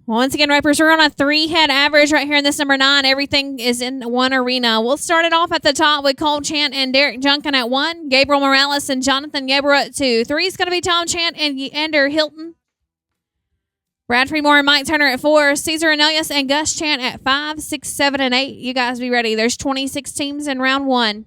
Once again, Rappers, we're on a 3-head average right here in this number 9. Everything is in one arena. We'll start it off at the top with Cole Chant and Derek Junkin at 1. Gabriel Morales and Jonathan Gabriel at 2. 3 is going to be Tom Chant and Ender Hilton. Brad Fremore and Mike Turner at 4. Cesar Anelius and Gus Chant at 5, 6, 7, and 8. You guys be ready. There's 26 teams in round 1.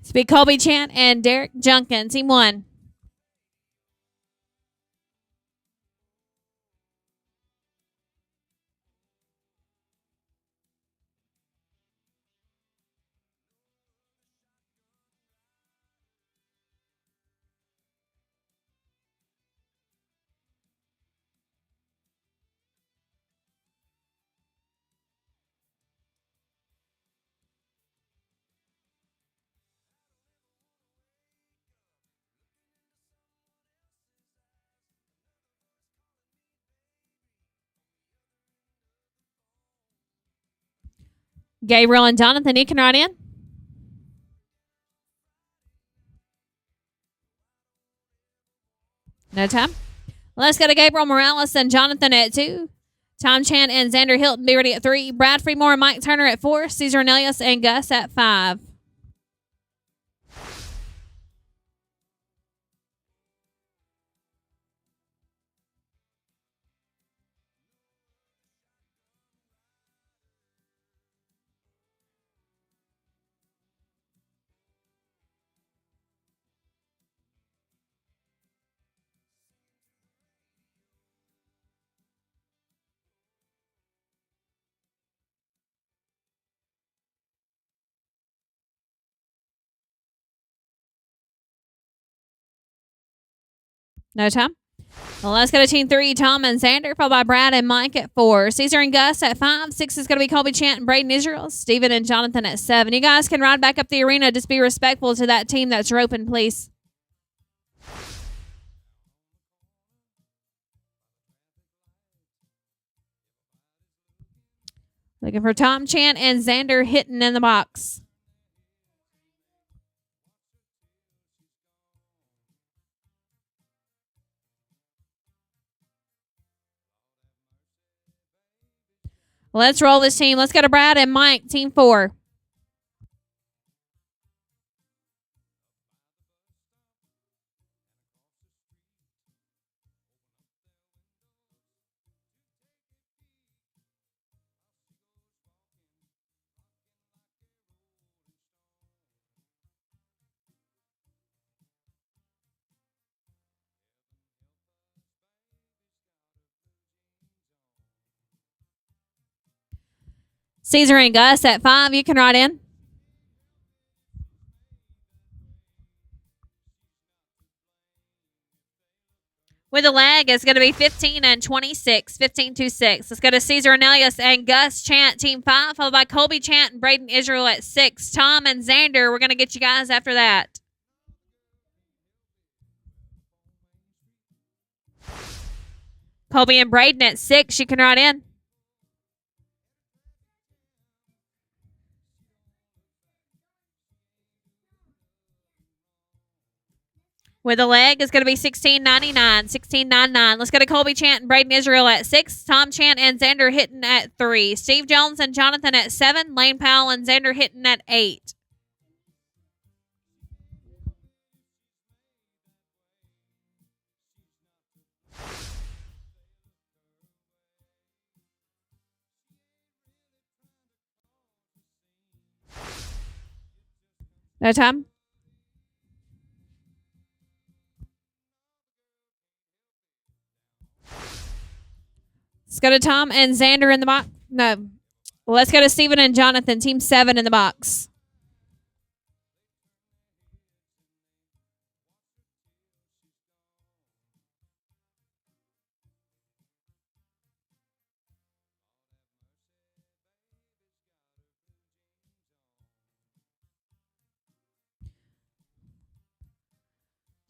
It's be Colby Chant and Derek Junkin, team 1. Gabriel and Jonathan, you can ride in. No time. Let's go to Gabriel Morales and Jonathan at 2. Tom Chant and Xander Hilton be ready at 3. Brad Fremore and Mike Turner at 4. Cesar Anelius and Gus at 5. No time. Well, let's go to team 3. Tom and Xander, followed by Brad and Mike at 4. Cesar and Gus at 5. 6 is going to be Colby Chant and Braden Israel. Steven and Jonathan at 7. You guys can ride back up the arena. Just be respectful to that team that's roping, please. Looking for Tom Chant and Xander Hilton in the box. Let's roll this team. Let's go to Brad and Mike, team 4. Cesar and Gus at 5. You can ride in. With a lag, it's going to be 15 and 26. 15-6. Let's go to Cesar Anelius and Gus Chant, team 5, followed by Colby Chant and Braden Israel at 6. Tom and Xander, we're going to get you guys after that. Colby and Braden at 6. You can ride in. With a leg, it's going to be 16.99. 16.99. Let's go to Colby Chant and Braden Israel at 6. Tom Chant and Xander Hilton at 3. Steve Jones and Jonathan at 7. Lane Powell and Xander Hilton at 8. No time. Let's go to Tom and Xander in the box. No. Let's go to Steven and Jonathan, team 7 in the box.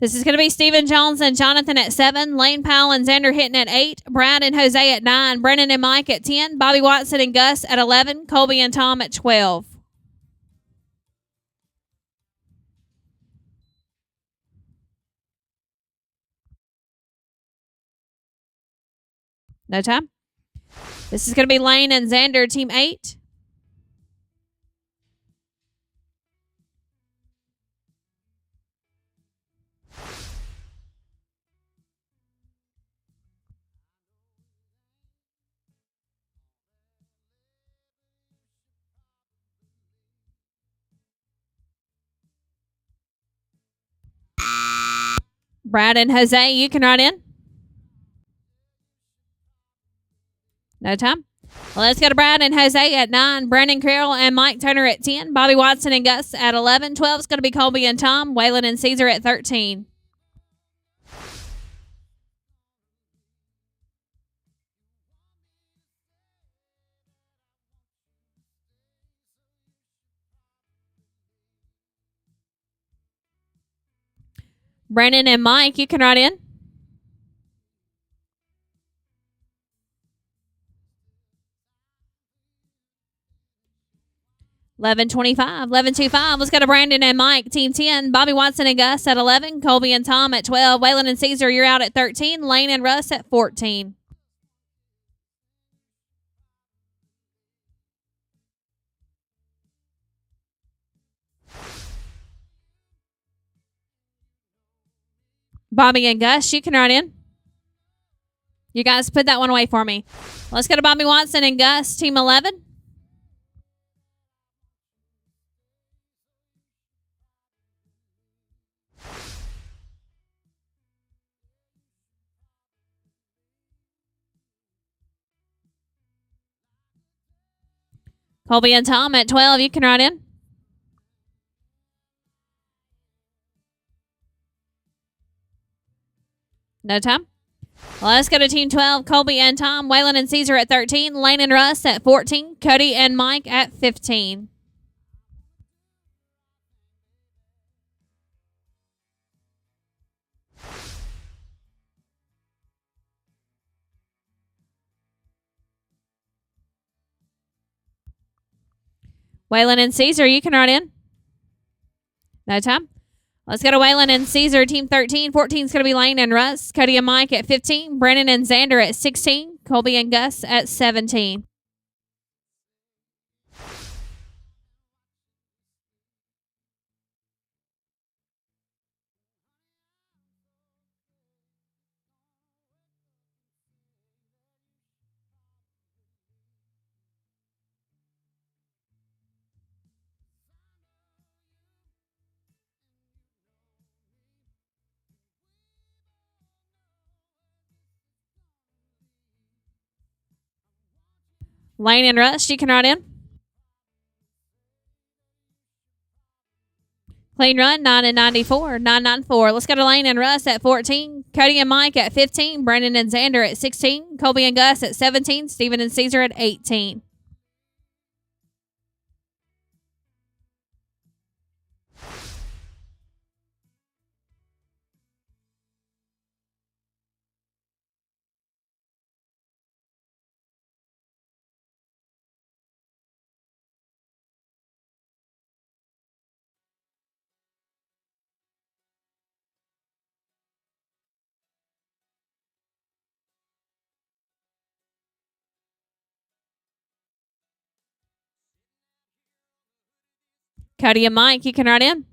This is going to be Stephen Jones and Jonathan at 7, Lane Powell and Xander hitting at 8, Brad and Jose at 9, Brennan and Mike at 10, Bobby Watson and Gus at 11, Colby and Tom at 12. No time. This is going to be Lane and Xander, team 8. Brad and Jose, you can write in. No time. Well, let's go to Brad and Jose at 9, Brandon Carroll and Mike Turner at 10, Bobby Watson and Gus at 11, 12 is going to be Colby and Tom, Waylon and Caesar at 13. Brandon and Mike, you can write in. $11.25. Let's go to Brandon and Mike, team 10. Bobby Watson and Gus at 11. Colby and Tom at 12. Waylon and Caesar, you're out at 13. Lane and Russ at 14. Bobby and Gus, you can write in. You guys put that one away for me. Let's go to Bobby Watson and Gus, team 11. Colby and Tom at 12. You can write in. No time. Well, let's go to team 12. Colby and Tom. Waylon and Caesar at 13. Lane and Russ at 14. Cody and Mike at 15. Waylon and Caesar, you can write in. No time. Let's go to Waylon and Caesar, team 13. 14 is going to be Lane and Russ. Cody and Mike at 15. Brennan and Xander at 16. Colby and Gus at 17. Lane and Russ, you can write in. Clean run, 9 and 94, 994. Let's go to Lane and Russ at 14. Cody and Mike at 15. Brendan and Xander at 16. Colby and Gus at 17. Stephen and Caesar at 18. Cody and Mike, you can write in.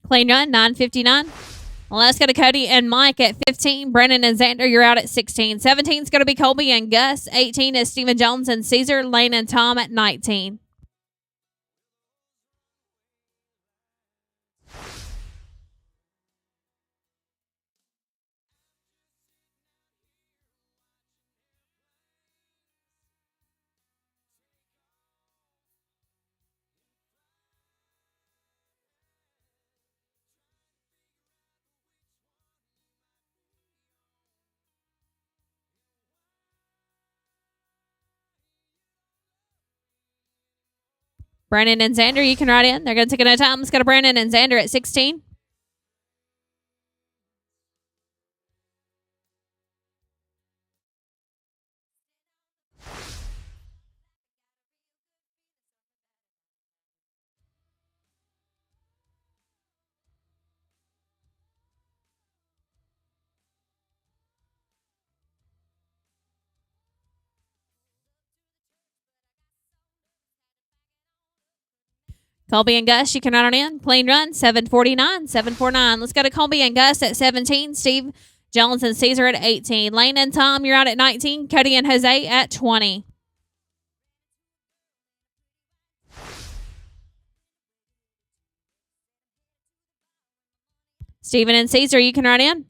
Clean run, 959. Well, let's go to Cody and Mike at 15. Brennan and Xander, you're out at 16. 17 is going to be Colby and Gus. 18 is Stephen Jones and Caesar. Lane and Tom at 19. Brandon and Xander, you can ride in. They're going to take no time. Let's go to Brandon and Xander at 16. Colby and Gus, you can ride on in. Clean run, 749, 749. Let's go to Colby and Gus at 17. Steve, Jones, and Caesar at 18. Lane and Tom, you're out at 19. Cody and Jose at 20. Steven and Caesar, you can ride in.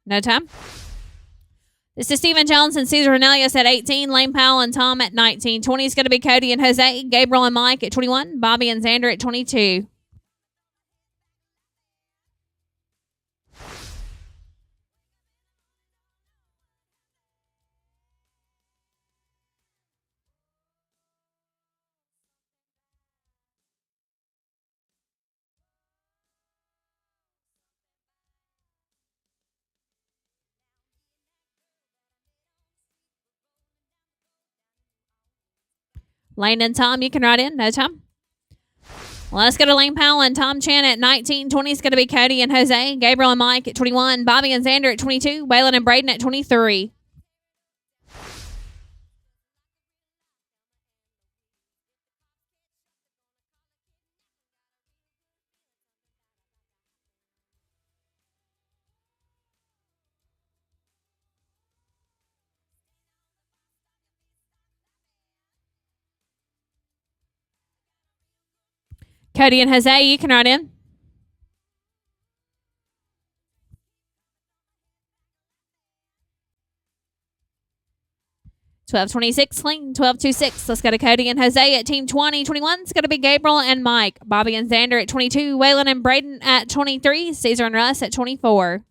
No time. This is Stephen Jones and Caesar Cornelius at 18. Lane Powell and Tom at 19. 20 is going to be Cody and Jose. Gabriel and Mike at 21. Bobby and Xander at 22. Lane and Tom, you can ride in. No time. Well, let's go to Lane Powell and Tom Chan at 19. 20 is going to be Cody and Jose. Gabriel and Mike at 21. Bobby and Xander at 22. Waylon and Braden at 23. Cody and Jose, you can ride in. $12.26 clean, $12.26. Let's go to Cody and Jose at team 20. 21 is going to be Gabriel and Mike. Bobby and Xander at 22. Waylon and Braden at 23. Caesar and Russ at 24.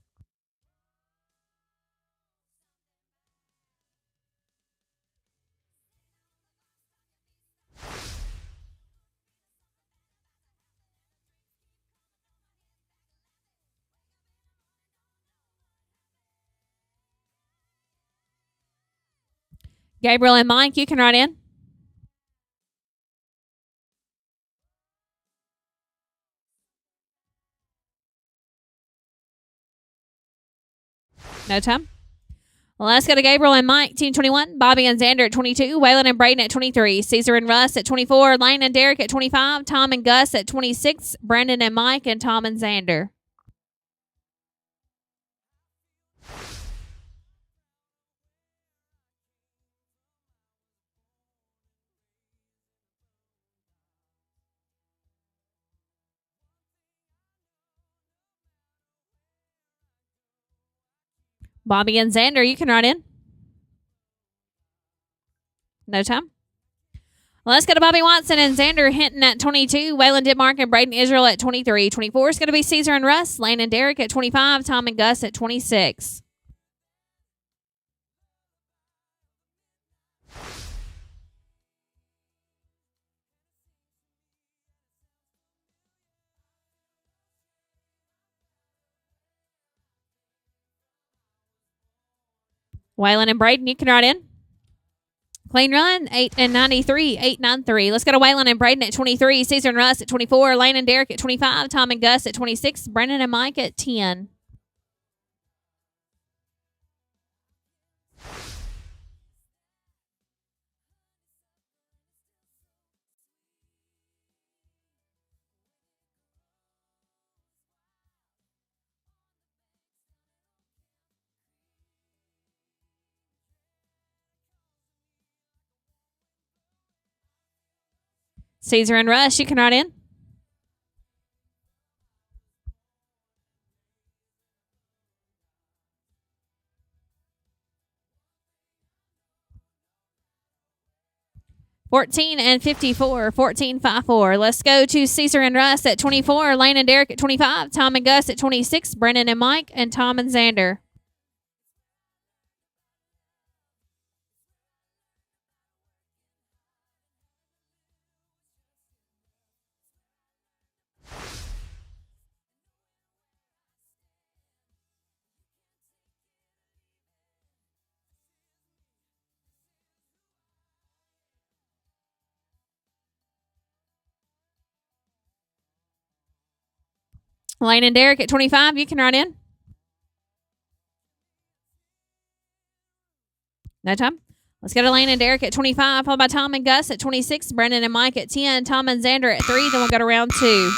Gabriel and Mike, you can ride in. No time. Well, let's go to Gabriel and Mike, team 21. Bobby and Xander at 22. Waylon and Braden at 23. Caesar and Russ at 24. Lane and Derek at 25. Tom and Gus at 26. Brandon and Mike and Tom and Xander. Bobby and Xander, you can ride in. No time. Well, let's go to Bobby Watson and Xander Hinton at 22. Waylon Ditmark and Braden Israel at 23. 24 is going to be Caesar and Russ. Lane and Derek at 25. Tom and Gus at 26. Waylon and Braden, you can ride in. Clean run, 893, 893. Let's go to Waylon and Braden at 23. Caesar and Russ at 24. Lane and Derek at 25. Tom and Gus at 26. Brandon and Mike at 10. Caesar and Russ, you can ride in. $14 and $54, $14.54. Let's go to Caesar and Russ at 24. Lane and Derek at 25. Tom and Gus at 26. Brennan and Mike and Tom and Xander. Lane and Derek at 25. You can ride in. No time. Let's go to Lane and Derek at 25, followed by Tom and Gus at 26, Brendan and Mike at 10, Tom and Xander at 3. Then we'll go to round 2.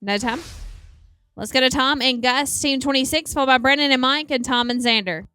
No time. Let's go to Tom and Gus, team 26, followed by Brendan and Mike, and Tom and Xander.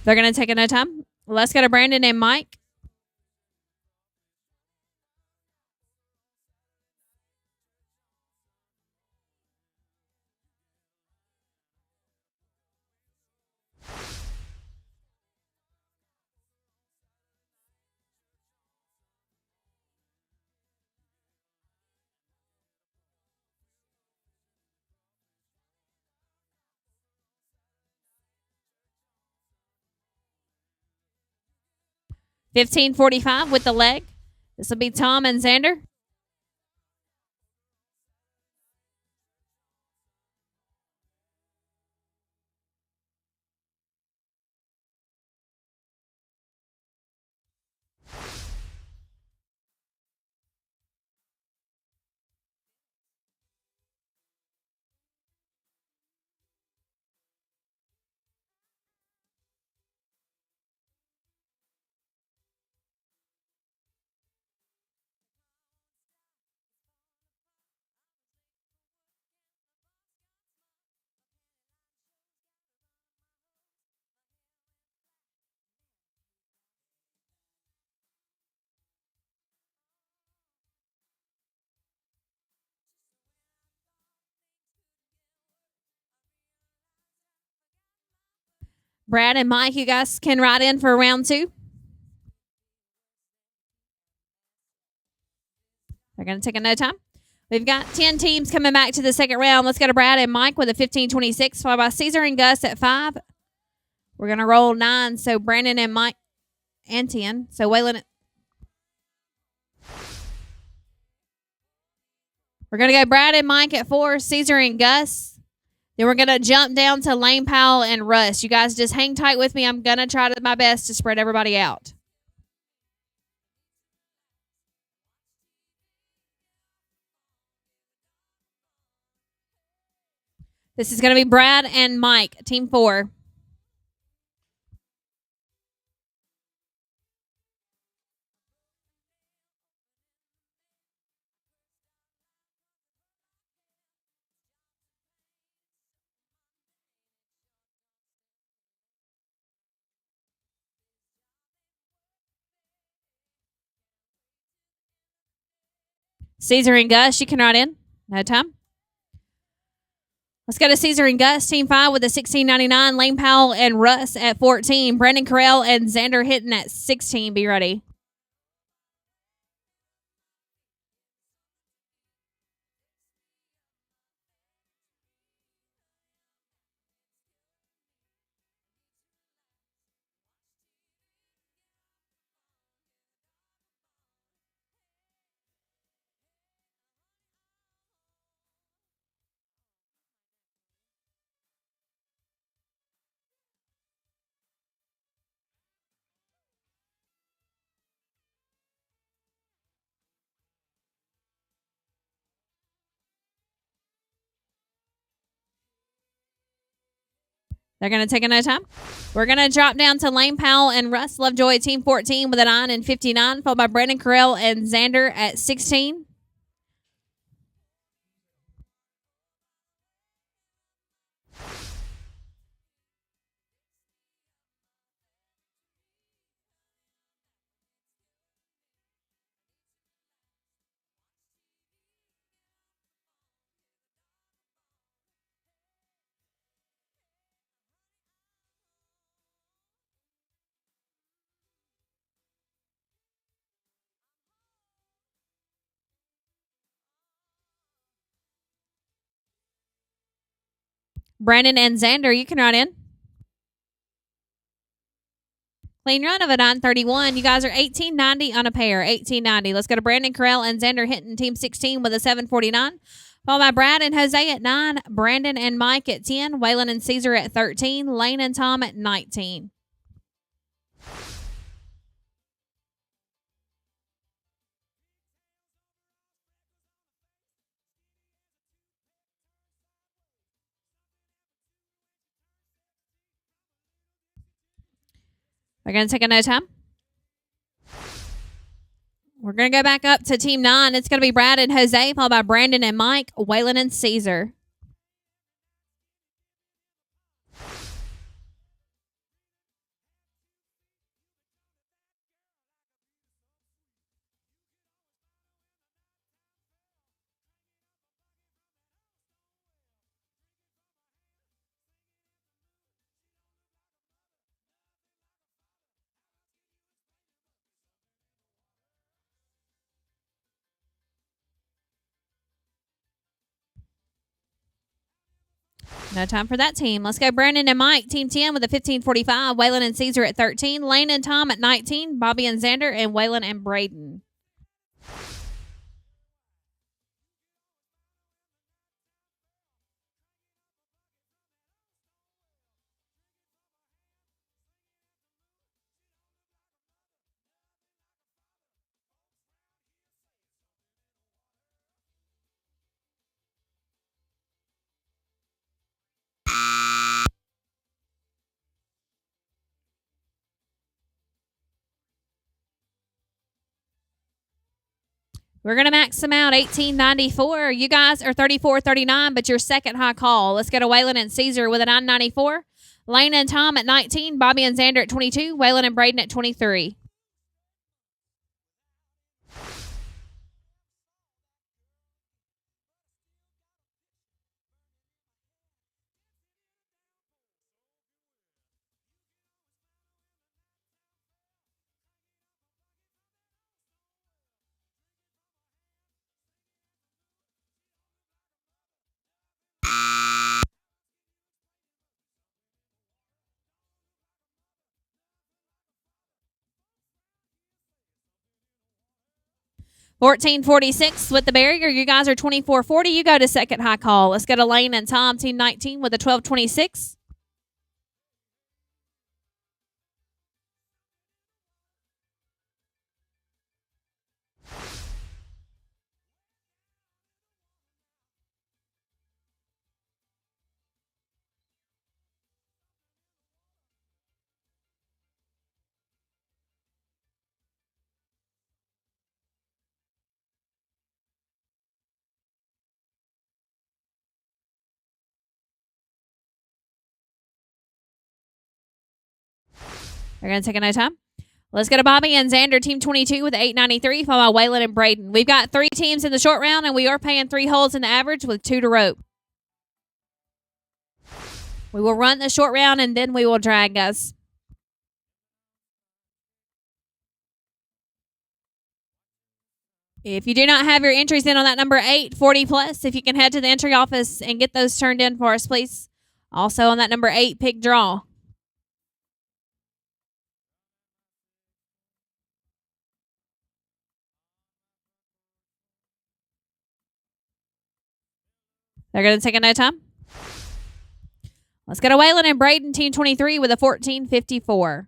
They're going to take a no time. Let's go to Brandon and Mike. $15.45 with the leg. This will be Tom and Xander. Brad and Mike, you guys can ride in for round 2. They're going to take a no time. We've got 10 teams coming back to the second round. Let's go to Brad and Mike with a 15.26, followed by Caesar and Gus at 5. We're going to roll 9, so Brandon and Mike and 10. So Waylon. We're going to go Brad and Mike at 4, Caesar and Gus. Then we're going to jump down to Lane Powell and Russ. You guys just hang tight with me. I'm going to try my best to spread everybody out. This is going to be Brad and Mike, team 4. Caesar and Gus, you can ride in. No time. Let's go to Caesar and Gus, team 5 with a 16.99. Lane Powell and Russ at 14. Brandon Carell and Xander Hitton at 16. Be ready. They're going to take a no time. We're going to drop down to Lane Powell and Russ Lovejoy at team 14 with a 9 and 59, followed by Brandon Carell and Xander at 16. Brandon and Xander, you can ride in. Clean run of a 931. You guys are 1890 on a pair. 1890. Let's go to Brandon, Carell, and Xander hitting team 16 with a 749. Followed by Brad and Jose at 9. Brandon and Mike at 10. Waylon and Caesar at 13. Lane and Tom at 19. We're going to take a no time. We're going to go back up to team 9. It's going to be Brad and Jose, followed by Brandon and Mike, Waylon and Caesar. No time for that team. Let's go Brandon and Mike, team 10 with a 1545. Waylon and Caesar at 13. Lane and Tom at 19. Bobby and Xander, and Waylon and Braden. We're going to max them out 1894. You guys are 3439, but your second high call. Let's go to Waylon and Caesar with a 994. Lane and Tom at 19. Bobby and Xander at 22. Waylon and Braden at 23. $14.46 with the barrier. You guys are $24.40. You go to second high call. Let's go to Lane and Tom, team 19 with a $12.26. We're going to take a no time. Let's go to Bobby and Xander, team 22 with 893, followed by Waylon and Braden. We've got 3 teams in the short round, and we are paying 3 holes in the average with 2 to rope. We will run the short round, and then we will drag, guys. If you do not have your entries in on that number 8, 40 plus, if you can head to the entry office and get those turned in for us, please. Also on that number 8, pick draw. They're going to take a no time. Let's go to Waylon and Braden, team 23 with a 1454.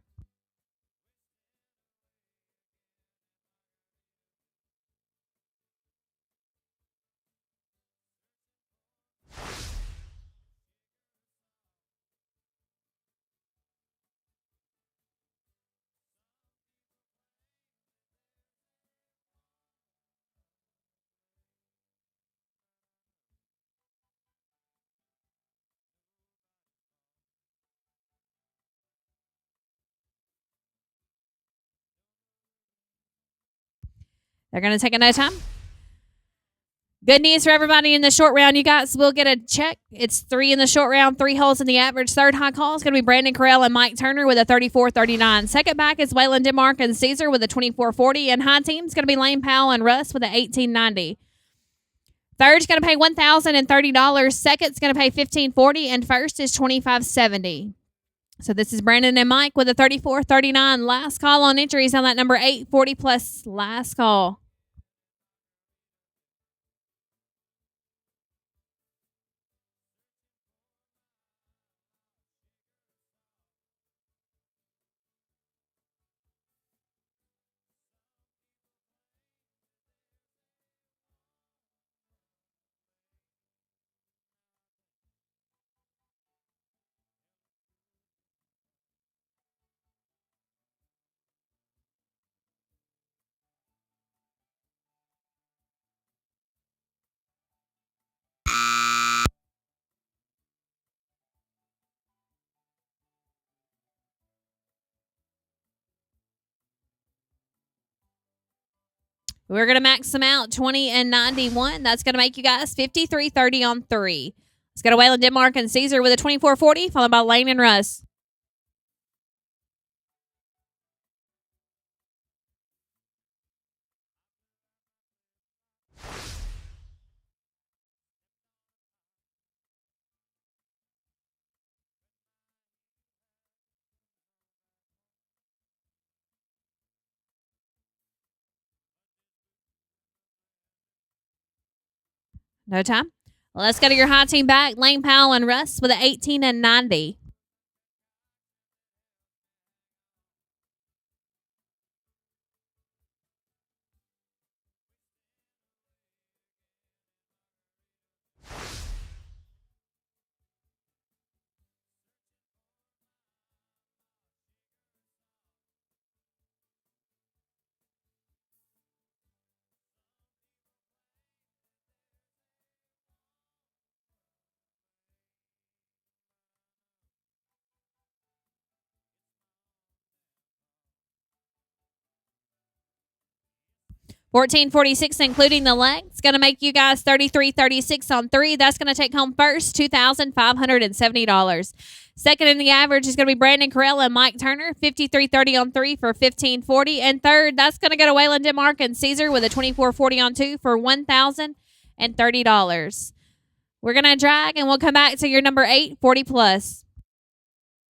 They're going to take a no time. Good news for everybody in the short round. You guys will get a check. It's 3 in the short round, 3 holes in the average. Third high call is going to be Brandon Carell and Mike Turner with a 34-39. Second back is Waylon Denmark and Caesar with a 24-40. And high team is going to be Lane Powell and Russ with a 18-90. Third's going to pay $1,030. Second's going to pay $1,540, and first is $2,570. So this is Brandon and Mike with a 3439. Last call on entries on that number 840 plus. Last call. We're going to max them out 20 and 91. That's going to make you guys 53.30 on 3. Let's go to Waylon, Denmark, and Caesar with a 24.40, followed by Lane and Russ. No time. Well, let's go to your high team back. Lane, Powell, and Russ with an 18 and 90. $14.46, including the leg. It's going to make you guys $33.36 on 3. That's going to take home first, $2,570. Second in the average is going to be Brandon Carell and Mike Turner, $53.30 on 3 for $15.40. And third, that's going to go to Waylon, Denmark, and Caesar with a $24.40 on 2 for $1,030. We're going to drag, and we'll come back to your number 840 plus.